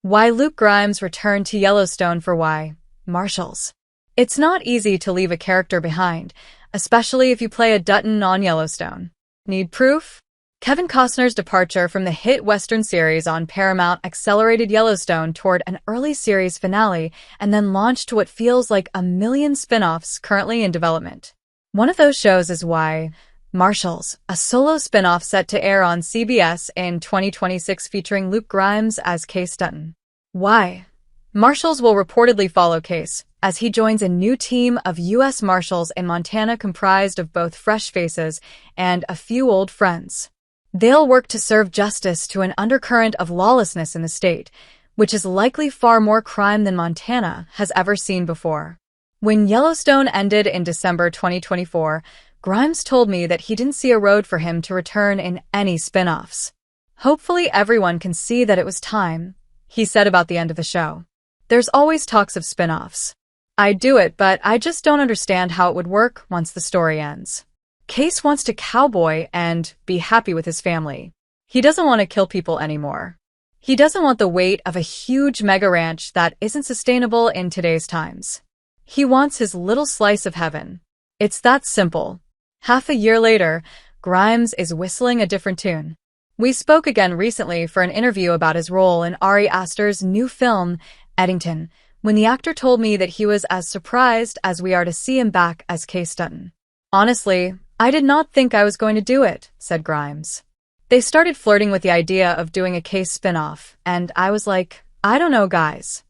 Why Luke Grimes returned to Yellowstone for Y Marshals. It's not easy to leave a character behind, especially if you play a Dutton on Yellowstone. Need proof? Kevin Costner's departure from the hit Western series on Paramount accelerated Yellowstone toward an early series finale and then launched what feels like a million spin-offs currently in development. One of those shows is Y Marshals, a solo spin-off set to air on CBS in 2026 featuring Luke Grimes as Kayce Dutton. Y Marshals will reportedly follow Kayce as he joins a new team of US Marshals in Montana comprised of both fresh faces and a few old friends. They'll work to serve justice to an undercurrent of lawlessness in the state, which is likely far more crime than Montana has ever seen before. When Yellowstone ended in December 2024, Grimes told me that he didn't see a road for him to return in any spin-offs. Hopefully everyone can see that it was time, he said about the end of the show. There's always talks of spin-offs. I'd do it, but I just don't understand how it would work once the story ends. Kayce wants to cowboy and be happy with his family. He doesn't want to kill people anymore. He doesn't want the weight of a huge mega ranch that isn't sustainable in today's times. He wants his little slice of heaven. It's that simple. Half a year later, Grimes is whistling a different tune. We spoke again recently for an interview about his role in Ari Aster's new film, Eddington, when the actor told me that he was as surprised as we are to see him back as Kayce Dutton. Honestly, I did not think I was going to do it, said Grimes. They started flirting with the idea of doing a Kayce spin-off, and I was like, I don't know, guys.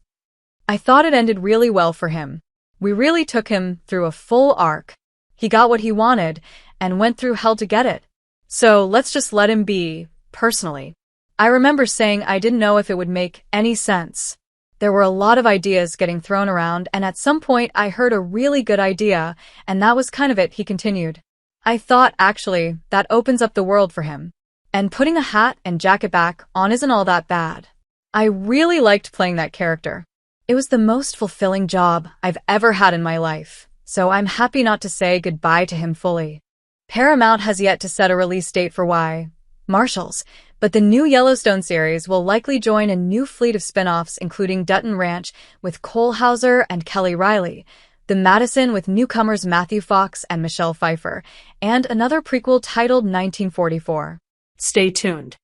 I thought it ended really well for him. We really took him through a full arc. He got what he wanted and went through hell to get it. So let's just let him be, personally. I remember saying I didn't know if it would make any sense. There were a lot of ideas getting thrown around, and at some point I heard a really good idea, and that was kind of it, he continued. I thought, actually, that opens up the world for him. And putting a hat and jacket back on isn't all that bad. I really liked playing that character. It was the most fulfilling job I've ever had in my life, so I'm happy not to say goodbye to him fully. Paramount has yet to set a release date for Y Marshals, but the new Yellowstone series will likely join a new fleet of spin-offs including Dutton Ranch with Cole Hauser and Kelly Riley, The Madison with newcomers Matthew Fox and Michelle Pfeiffer, and another prequel titled 1944. Stay tuned.